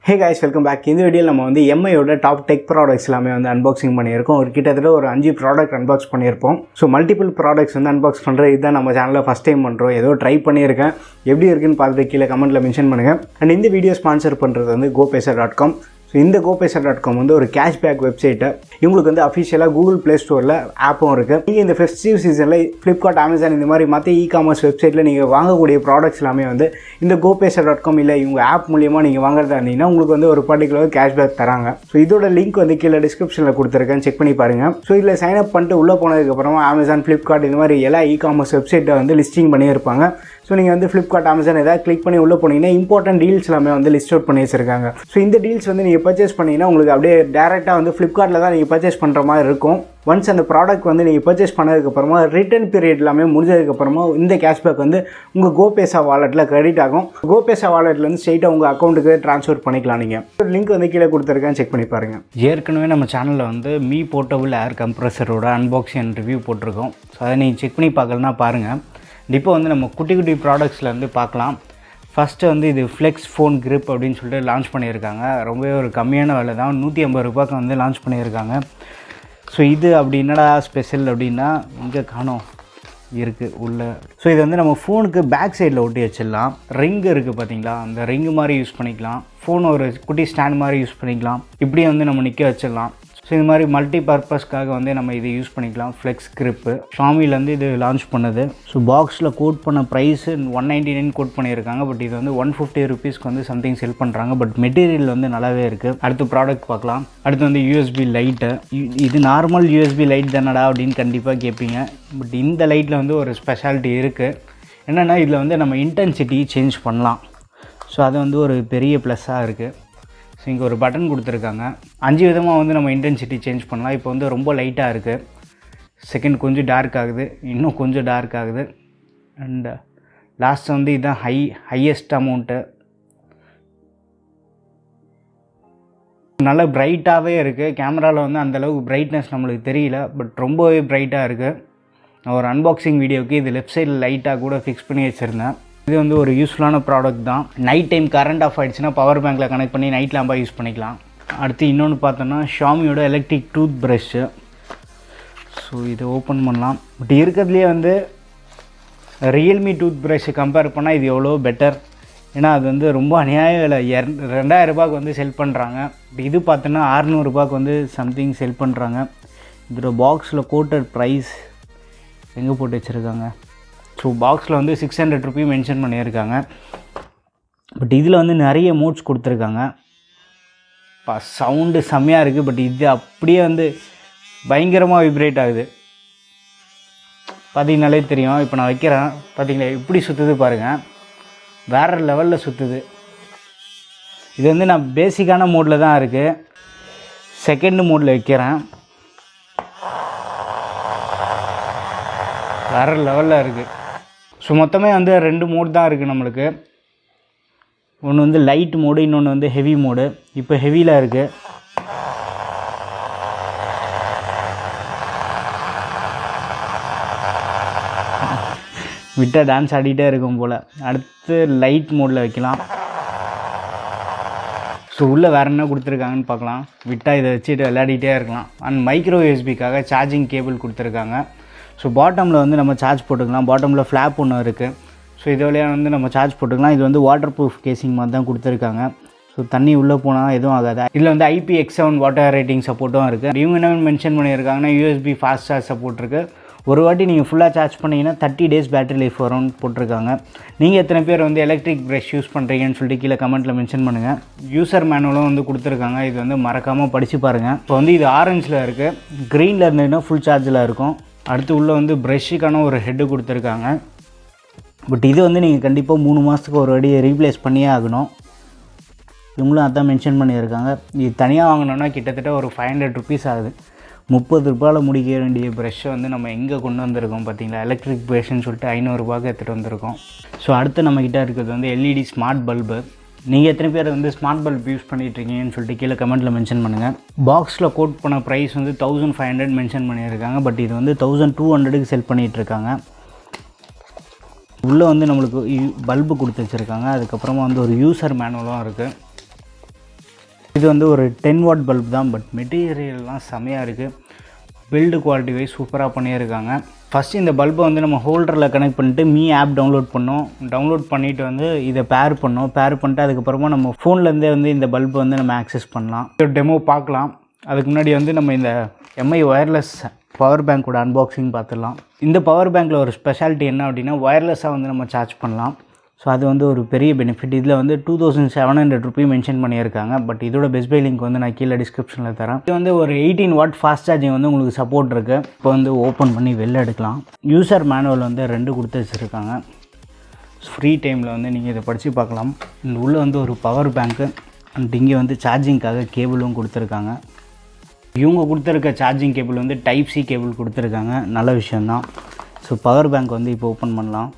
Hey guys, welcome back. In this video நம்ம வந்து MIயோட top tech products எல்லாமே வந்து அன்பாக்சிங் பண்ணியிருக்கோம். கிட்டத்தட்ட ஒரு 5 ப்ராடக்ட் அன்பாக்ஸ் பண்ணியிருப்போம். ஸோ மல்டிபிள் ப்ராடக்ட்ஸ் வந்து அன்பாக்ஸ் பண்ணுறது இதுதான் நம்ம சேனலில் ஃபஸ்ட் டைம் பண்ணுறோம். ஏதோ ட்ரை பண்ணியிருக்கேன், எப்படி இருக்குன்னு பார்த்துட்டு கீழே கமெண்ட்டில் மென்ஷன் பண்ணுங்கள். அண்ட் இந்த வீடியோ ஸ்பான்சர் பண்ணுறது வந்து gopesa.com. ஸோ இந்த gopesa.com வந்து ஒரு கேஷ்பேக் வெப்சைட்டை இவங்களுக்கு வந்து அஃபிஷியலாக கூகுள் ப்ளே ஸ்டோரில் ஆப்பும் இருக்குது. நீங்கள் இந்த ஃபெஸ்டிவ் சீசனில் ஃப்ளிப்கார்ட், அமேசான் இந்த மாதிரி மற்ற காமர்ஸ் வெப்சைட்டில் நீங்கள் வாங்கக்கூடிய ப்ராடக்ட்ஸ் எல்லாமே வந்து இந்த gopesa.com இல்லை இவங்க ஆப் மூலியமாக நீங்கள் வாங்குறதா இருந்தீங்கன்னா உங்களுக்கு வந்து ஒரு பர்டிகுலர் கேஷ்பேக் தராங்க. ஸோ இதோட லிங்க் வந்து கீழே டிஸ்கிரிப்ஷனில் கொடுத்துருக்கேன், செக் பண்ணி பாருங்கள். ஸோ இதில் சைன் அப் பண்ணிட்டு உள்ளே போனதுக்கப்புறமா அமேசான், ஃப்ளிப்கார்ட் இந்த மாதிரி எல்லா காமர்ஸ் வெப்சைட்டை வந்து லிஸ்டிங் பண்ணியிருப்பாங்க. ஸோ நீங்கள் வந்து ஃப்ளிப்கார்ட், அமேசான் ஏதாவது கிளிக் பண்ணி உள்ளே போனீங்கன்னா இம்பார்ட்டன்ட் டீல்ஸ் எல்லாமே வந்து லிஸ்ட் அவுட் பண்ணி வச்சிருக்காங்க. ஸோ இந்த டீல்ஸ் வந்து நீங்கள் பர்ச்சேஸ் பண்ணிங்கன்னா உங்களுக்கு அப்படியே டேரெக்டாக வந்து ஃப்ளிப்கார்ட்டில் தான் நீங்கள் பர்ச்சேஸ் பண்ணுற மாதிரி இருக்கும். ஒன்ஸ் அந்த ப்ராடக்ட் வந்து நீங்கள் பர்ச்சேஸ் பண்ணதுக்கப்புறமா ரிட்டர்ன் பீரியட் எல்லாமே முடிஞ்சதுக்கப்புறமா இந்த கேஷ்பேக் வந்து உங்கள் கோபேசா வாலெட்டில் கிரெடிட் ஆகும். கோபேசா வாலெட்லேருந்து ஸ்ட்ரெயிட்டாக உங்கள் அக்கௌண்ட்டுக்கு ட்ரான்ஸ்ஃபர் பண்ணிக்கலாம். நீங்கள் லிங்க் வந்து கீழே கொடுத்துருக்கேன், செக் பண்ணி பாருங்கள். ஏற்கனவே நம்ம சேனலில் வந்து மீ போர்ட்டபிள் ஏர் கம்ப்ரஸரோட அன்பாக்சிங் ரிவ்யூ போட்டிருக்கோம். ஸோ அதை நீங்கள் செக் பண்ணி பார்க்கலன்னா பாருங்கள். இப்போ வந்து நம்ம குட்டி குட்டி ப்ராடக்ட்ஸில் வந்து பார்க்கலாம். ஃபஸ்ட்டு வந்து இது ஃப்ளெக்ஸ் ஃபோன் கிரிப் அப்படின்னு சொல்லிட்டு லான்ச் பண்ணியிருக்காங்க. ரொம்பவே ஒரு கம்மியான விலை தான், 150 ரூபாய்க்கு வந்து லான்ச் பண்ணியிருக்காங்க. ஸோ இது அப்படி என்னடா ஸ்பெஷல் அப்படின்னா இங்கே காணோம் இருக்குது உள்ள. ஸோ இது வந்து நம்ம ஃபோனுக்கு பேக் சைடில் ஒட்டி வச்சிடலாம். ரிங்கு இருக்குது பார்த்தீங்களா, அந்த ரிங்கு மாதிரி யூஸ் பண்ணிக்கலாம். ஃபோன் ஒரு குட்டி ஸ்டாண்ட் மாதிரி யூஸ் பண்ணிக்கலாம். இப்படியே வந்து நம்ம நிற்க வச்சிடலாம். ஸோ இது மாதிரி மல்டி பர்பஸ்க்காக வந்து நம்ம இதை யூஸ் பண்ணிக்கலாம். ஃப்ளெக்ஸ் கிரிப்பு xiaomiலேருந்து இது லான்ச் பண்ணது. ஸோ பாக்ஸில் கோட் பண்ண ப்ரைஸு 199 கோட் பண்ணியிருக்காங்க. பட் இது வந்து 150 ருபீஸ்க்கு வந்து சம்திங் செல் பண்ணுறாங்க. பட் மெட்டீரியல் வந்து நல்லாவே இருக்குது. அடுத்து ப்ராடக்ட் பார்க்கலாம். அடுத்து வந்து யூஎஸ்பி லைட்டு. இது நார்மல் யூஎஸ்பி லைட் தானடா அப்படின்னு கண்டிப்பாக கேட்பீங்க. பட் இந்த லைட்டில் வந்து ஒரு ஸ்பெஷாலிட்டி இருக்குது. என்னென்னா இதில் வந்து நம்ம இன்டென்சிட்டி சேஞ்ச் பண்ணலாம். ஸோ அது வந்து ஒரு பெரிய ப்ளஸ்ஸாக இருக்குது. ஸோ இங்கே ஒரு பட்டன் கொடுத்துருக்காங்க. 5 விதமாக வந்து நம்ம இன்டென்சிட்டி சேஞ்ச் பண்ணலாம். இப்போ வந்து ரொம்ப லைட்டாக இருக்குது, செகண்ட் கொஞ்சம் டார்க் ஆகுது, இன்னும் கொஞ்சம் டார்க் ஆகுது, அண்ட் லாஸ்ட் வந்து இதுதான் ஹையஸ்ட் அமௌண்ட்டு. நல்லா ப்ரைட்டாகவே இருக்குது. கேமராவில் வந்து அந்தளவுக்கு ப்ரைட்னஸ் நம்மளுக்கு தெரியல, பட் ரொம்பவே ப்ரைட்டாக இருக்குது. நான் ஒரு அன்பாக்சிங் வீடியோவுக்கு இது லெஃப்ட் சைடில் லைட்டாக கூட ஃபிக்ஸ் பண்ணி வச்சுருந்தேன். இது வந்து ஒரு யூஸ்ஃபுல்லான ப்ராடக்ட் தான். நைட் டைம் கரண்ட் ஆஃப் ஆகிடுச்சுன்னா பவர் பேங்க்கில் கனெக்ட் பண்ணி நைட் லேம்பாக யூஸ் பண்ணிக்கலாம். அடுத்து இன்னொன்று பார்த்தோன்னா xiaomiயோட எலக்ட்ரிக் டூத் ப்ரஷ்ஷு. ஸோ இதை ஓப்பன் பண்ணலாம். பட் இருக்கிறதுலே வந்து ரியல்மி டூத் ப்ரஷ்ஷை கம்பேர் பண்ணால் இது எவ்வளோ பெட்டர். ஏன்னா அது வந்து ரொம்ப அநியாய விலை, 2000 ரூபாய்க்கு வந்து செல் பண்ணுறாங்க. இது பார்த்தோன்னா 600 ரூபாய்க்கு வந்து சம்திங் செல் பண்ணுறாங்க. இதோட பாக்ஸில் கோட்டட் ப்ரைஸ் எங்கே போட்டு வச்சுருக்காங்க. ஸோ பாக்ஸில் வந்து 600 ருபீ மென்ஷன் பண்ணியிருக்காங்க. பட் இதில் வந்து நிறைய மோட்ஸ் கொடுத்துருக்காங்க. சவுண்டு செம்மையாக இருக்குது. பட் இது அப்படியே வந்து பயங்கரமாக வைப்ரேட் ஆகுது. பார்த்தீங்கனாலே தெரியும். இப்போ நான் வைக்கிறேன், பார்த்தீங்களா எப்படி சுற்றுது பாருங்கள், வேறு லெவலில் சுற்றுது. இது வந்து நான் பேசிக்கான மோடில் தான் இருக்குது. செகண்ட் மோடில் வைக்கிறேன், வேறு லெவலில் இருக்குது. ஸோ மொத்தமே வந்து 2 மோட் தான் இருக்குது நம்மளுக்கு. ஒன்று வந்து லைட் மோடு, இன்னொன்று வந்து ஹெவி மோடு. இப்போ ஹெவியில் இருக்குது. விட்டால் டான்ஸ் ஆடிகிட்டே இருக்கும் போல். அடுத்து லைட் மோடில் வைக்கலாம். ஸோ உள்ளே வேறு என்ன கொடுத்துருக்காங்கன்னு பார்க்கலாம். விட்டால் இதை வச்சுட்டு விளையாடிட்டே இருக்கலாம். அண்ட் மைக்ரோ யூஎஸ்பிக்காக சார்ஜிங் கேபிள் கொடுத்துருக்காங்க. ஸோ பாட்டமில் வந்து நம்ம சார்ஜ் போட்டுக்கலாம். பாட்டமில் ஃப்ளாப் ஒன்று இருக்குது. ஸோ இது வழியாக வந்து நம்ம சார்ஜ் போட்டுக்கலாம். இது வந்து வாட்டர் ப்ரூஃப் கேசிங் மாதிரி தான் கொடுத்துருக்காங்க. ஸோ தண்ணி உள்ளே போனால் எதுவும் ஆகாது. இதில் வந்து IPX7 வாட்டர் ரேட்டிங் சப்போர்ட்டும் இருக்குது. இவங்க என்ன மென்ஷன் பண்ணியிருக்காங்கன்னா USB ஃபாஸ்ட் சார்ஜ் சப்போர்ட் இருக்குது. ஒரு வாட்டி நீங்கள் ஃபுல்லாக சார்ஜ் பண்ணிங்கன்னா 30 days பேட்டரி லைஃப் வரும்னு போட்டிருக்காங்க. நீங்கள் எத்தனை பேர் வந்து எலக்ட்ரிக் ப்ரஷ் யூஸ் பண்ணுறீங்கன்னு சொல்லிட்டு கீழே கமெண்ட்டில் மென்ஷன் பண்ணுங்கள். யூசர் மேனுவலும் வந்து கொடுத்துருக்காங்க. இது வந்து மறக்காமல் படித்து பாருங்கள். இப்போ வந்து இது ஆரஞ்சில் இருக்குது, க்ரீனில் இருந்ததுன்னா ஃபுல் சார்ஜில் இருக்கும். அடுத்து உள்ளே வந்து ப்ரஷ்ஷுக்கான ஒரு ஹெட்டு கொடுத்துருக்காங்க. பட் இது வந்து நீங்கள் கண்டிப்பாக 3 மாதத்துக்கு ஒரு வாட்டி ரீப்ளேஸ் பண்ணியே ஆகணும். இவங்களும் அதான் மென்ஷன் பண்ணியிருக்காங்க. இது தனியாக வாங்கினோன்னா கிட்டத்தட்ட ஒரு 500 ருபீஸ் ஆகுது. 30 ரூபாயில் முடிக்க வேண்டிய ப்ரஷ்ஷை வந்து நம்ம எங்கே கொண்டு வந்திருக்கோம் பார்த்தீங்களா. எலக்ட்ரிக் ப்ரஷ்ன்னு சொல்லிட்டு 500 ரூபாய்க்கு எடுத்துகிட்டு வந்திருக்கோம். ஸோ அடுத்து நம்மக்கிட்ட இருக்கிறது வந்து LED ஸ்மார்ட் பல்பு. நீங்கள் எத்தனை பேர் வந்து ஸ்மார்ட் பல்ப் யூஸ் பண்ணிகிட்ருக்கீங்கன்னு சொல்லிட்டு கீழே கமெண்ட்டில் மென்ஷன் பண்ணுங்கள். பாக்ஸில் கோட் பண்ண ப்ரைஸ் வந்து 1500 மென்ஷன் பண்ணியிருக்காங்க. பட் இது வந்து 1200க்கு செல் பண்ணிகிட்ருக்காங்க. உள்ளே வந்து நம்மளுக்கு பல்பு கொடுத்து வச்சுருக்காங்க. அதுக்கப்புறமா வந்து ஒரு யூசர் மேனுவலும் இருக்குது. இது வந்து ஒரு 10 வாட் பல்ப் தான், பட் மெட்டீரியல்லாம் செமையாக இருக்குது. பில்டு குவாலிட்டி வைஸ் சூப்பராக பண்ணியிருக்காங்க. ஃபஸ்ட்டு இந்த பல்பை வந்து நம்ம ஹோல்டரில் கனெக்ட் பண்ணிட்டு மீ ஆப் டவுன்லோட் பண்ணோம். டவுன்லோட் பண்ணிவிட்டு வந்து இதை பேர் பண்ணிட்டு அதுக்கப்புறமா நம்ம ஃபோன்லேருந்தே வந்து இந்த பல்பை வந்து நம்ம ஆக்சஸ் பண்ணலாம். ஒரு டெமோ பார்க்கலாம். அதுக்கு முன்னாடி வந்து நம்ம இந்த எம்ஐ ஒயர்லெஸ் பவர் பேங்க்கோட அன்பாக்சிங் பார்த்துடலாம். இந்த பவர் பேங்க்கில் ஒரு ஸ்பெஷாலிட்டி என்ன அப்படின்னா ஒயர்லெஸ்ஸாக வந்து நம்ம சார்ஜ் பண்ணலாம். ஸோ அது வந்து ஒரு பெரிய பெனிஃபிட். இதில் வந்து 2700 ரூபீ மென்ஷன் பண்ணியிருக்காங்க. பட் இதோட பெஸ்ட் பை லிங்க் வந்து நான் கீழே டிஸ்கிரிப்ஷனில் தரேன். இது வந்து ஒரு 18 வாட் ஃபாஸ்ட் சார்ஜிங் வந்து உங்களுக்கு சப்போர்ட் இருக்குது. இப்போ வந்து ஓப்பன் பண்ணி வெளில எடுக்கலாம். யூசர் மேனுவல் வந்து 2 கொடுத்து வச்சுருக்காங்க. ஃப்ரீ டைமில் வந்து நீங்கள் இதை படித்து பார்க்கலாம். இந்த உள்ளே வந்து ஒரு பவர் பேங்க்கு அண்ட் இங்கே வந்து சார்ஜிங்க்காக கேபிளும் கொடுத்துருக்காங்க. இவங்க கொடுத்துருக்க சார்ஜிங் கேபிள் வந்து டைப் சி கேபிள் கொடுத்துருக்காங்க. நல்ல விஷயந்தான். ஸோ பவர் பேங்க் வந்து இப்போ ஓப்பன் பண்ணலாம்.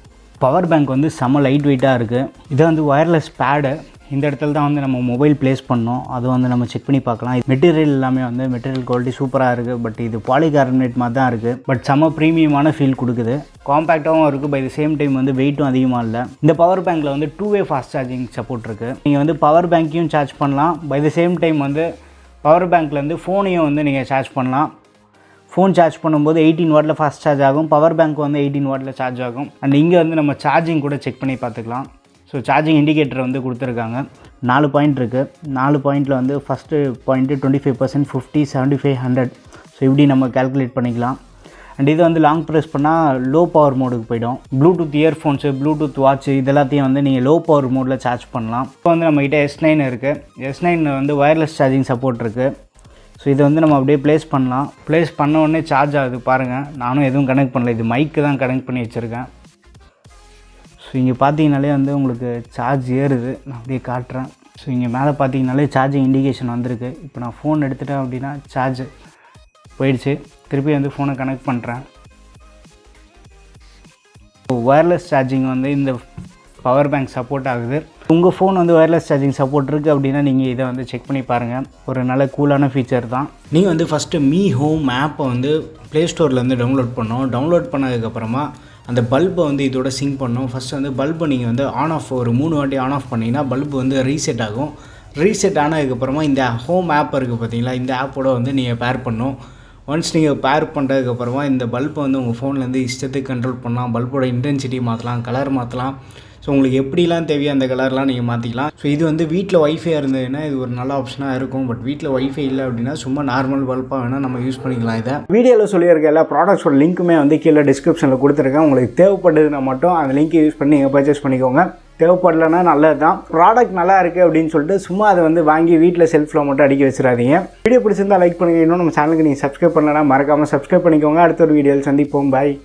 பவர் பேங்க் வந்து செம்ம லைட் வெயிட்டாக இருக்குது. இது வந்து ஒயர்லெஸ் பேடு. இந்த இடத்துல தான் வந்து நம்ம மொபைல் ப்ளேஸ் பண்ணோம். அது வந்து நம்ம செக் பண்ணி பார்க்கலாம். மெட்டீரியல் எல்லாமே வந்து மெட்டீரியல் குவாலிட்டி சூப்பராக இருக்குது. பட் இது பாலிகார்பனேட் மாதிரி தான் இருக்குது. பட் செம்ம ப்ரீமியமான ஃபீல் கொடுக்குது. காம்பேக்டாகவும் இருக்குது. பை த சேம் டைம் வந்து வெயிட்டும் அதிகமாக இல்லை. இந்த பவர் பேங்க்கில் வந்து 2-வே ஃபாஸ்ட் சார்ஜிங் சப்போர்ட் இருக்குது. நீங்கள் வந்து பவர் பேங்க்கையும் சார்ஜ் பண்ணலாம். பை த சேம் டைம் வந்து பவர் பேங்க்லேருந்து ஃபோனையும் வந்து நீங்கள் சார்ஜ் பண்ணலாம். ஃபோன் சார்ஜ் பண்ணும்போது 18 வாட்டில் ஃபாஸ்ட் சார்ஜ் ஆகும். பவர் பேங்க் வந்து 18 வாட்டில் சார்ஜ் ஆகும். அண்ட் இங்கே வந்து நம்ம சார்ஜிங் கூட செக் பண்ணி பார்த்துக்கலாம். ஸோ சார்ஜிங் இண்டிகேட்டர் வந்து கொடுத்துருக்காங்க. 4 பாயிண்ட் இருக்குது. 4 பாயிண்ட்டில் வந்து ஃபஸ்ட்டு பாயிண்ட்டு 25%, 50, 75, 100. ஸோ இப்படி நம்ம கால்குலேட் பண்ணிக்கலாம். அண்ட் இது வந்து லாங் ப்ரெஸ் பண்ணால் லோ பவர் மோடுக்கு போய்டும். ப்ளூடூத் இயர்ஃபோன்ஸு, ப்ளூடூத் வாட்ச்சு இது எல்லாத்தையும் வந்து நீங்கள் லோ பவர் மோடில் சார்ஜ் பண்ணலாம். இப்போ வந்து நம்மகிட்ட S9 இருக்குது. S9 வந்து ஒயர்லெஸ் சார்ஜிங் சப்போர்ட் இருக்குது. ஸோ இதை வந்து நம்ம அப்படியே ப்ளேஸ் பண்ணலாம். ப்ளேஸ் பண்ண உடனே சார்ஜ் ஆகுது பாருங்கள். நானும் எதுவும் கனெக்ட் பண்ணல. இது மைக்கு தான் கனெக்ட் பண்ணி வச்சுருக்கேன். ஸோ இங்கே பார்த்தீங்கனாலே வந்து உங்களுக்கு சார்ஜ் ஏறுது. நான் அப்படியே காட்டுறேன். ஸோ இங்கே மேலே பார்த்தீங்கனாலே சார்ஜிங் இண்டிகேஷன் வந்திருக்கு. இப்போ நான் ஃபோன் எடுத்துட்டேன் அப்படின்னா சார்ஜ் போயிடுச்சு. திருப்பி வந்து ஃபோனை கனெக்ட் பண்ணுறேன். ஒயர்லெஸ் சார்ஜிங் வந்து இந்த பவர் பேங்க் சப்போர்ட் ஆகுது. உங்கள் ஃபோன் வந்து ஒயர்லெஸ் சார்ஜிங் சப்போர்ட் இருக்குது அப்படின்னா நீங்கள் இதை வந்து செக் பண்ணி பாருங்கள். ஒரு நல்ல கூலான ஃபீச்சர் தான். நீங்கள் வந்து ஃபஸ்ட்டு மீ ஹோம் ஆப்பை வந்து ப்ளே ஸ்டோர்லேருந்து டவுன்லோட் பண்ணோம். டவுன்லோட் பண்ணதுக்கப்புறமா அந்த பல்பை வந்து இதோட சிங்க் பண்ணோம். ஃபஸ்ட்டு வந்து பல்பை நீங்கள் வந்து ஆன் ஆஃப் ஒரு 3 வாட்டி ஆன் ஆஃப் பண்ணிங்கன்னா பல்பு வந்து ரீசெட் ஆகும். ரீசெட் ஆனதுக்கப்புறமா இந்த ஹோம் ஆப் இருக்குது பார்த்தீங்களா, இந்த ஆப்போட வந்து நீங்கள் பேர் பண்ணணும். ஒன்ஸ் நீங்கள் பேர் பண்ணுறதுக்கப்புறமா இந்த பல்பை வந்து உங்கள் ஃபோன்லேருந்து இஷ்டத்துக்கு கண்ட்ரோல் பண்ணலாம். பல்போட இன்டென்சிட்டி மாற்றலாம், கலர் மாற்றலாம். ஸோ உங்களுக்கு எப்படிலாம் தேவையோ அந்த கலர்லாம் நீங்கள் மாற்றிக்கலாம். ஸோ இது வந்து வீட்டில் ஒய்ஃபை இருந்ததுன்னா இது ஒரு நல்ல ஆப்ஷனாக இருக்கும். பட் வீட்டில் ஒய்ஃபை இல்லை அப்படின்னா சும்மா நார்மல் பல்பாக வேணால் நம்ம யூஸ் பண்ணிக்கலாம். இதை வீடியோவில் சொல்லியிருக்க எல்லா ப்ராடக்ட்ஸோட லிங்க்குமே வந்து கீழே டிஸ்கிரிப்ஷனில் கொடுத்துருக்கேன். உங்களுக்கு தேவைப்படுதுன்னா மட்டும் அந்த லிங்க்கை யூஸ் பண்ணி நீங்கள் பர்ச்சேஸ் பண்ணிக்கோங்க. தேவைப்படலைன்னா நல்லது தான். ப்ராடக்ட் நல்லா இருக்குது அப்படின்னு சொல்லிட்டு சும்மா அதை வந்து வாங்கி வீட்டில் செல்ஃபில் மட்டும் அடிக்க வச்சிடாதீங்க. வீடியோ பிடிச்சிருந்தால் லைக் பண்ணிக்கணும். நம்ம சேனலுக்கு நீங்கள் சப்ஸ்கிரைப் பண்ணலன்னா மறக்காமல் சப்ஸ்கிரைப் பண்ணிக்கோங்க. அடுத்த ஒரு வீடியோவில் சந்திப்போம். பாய்.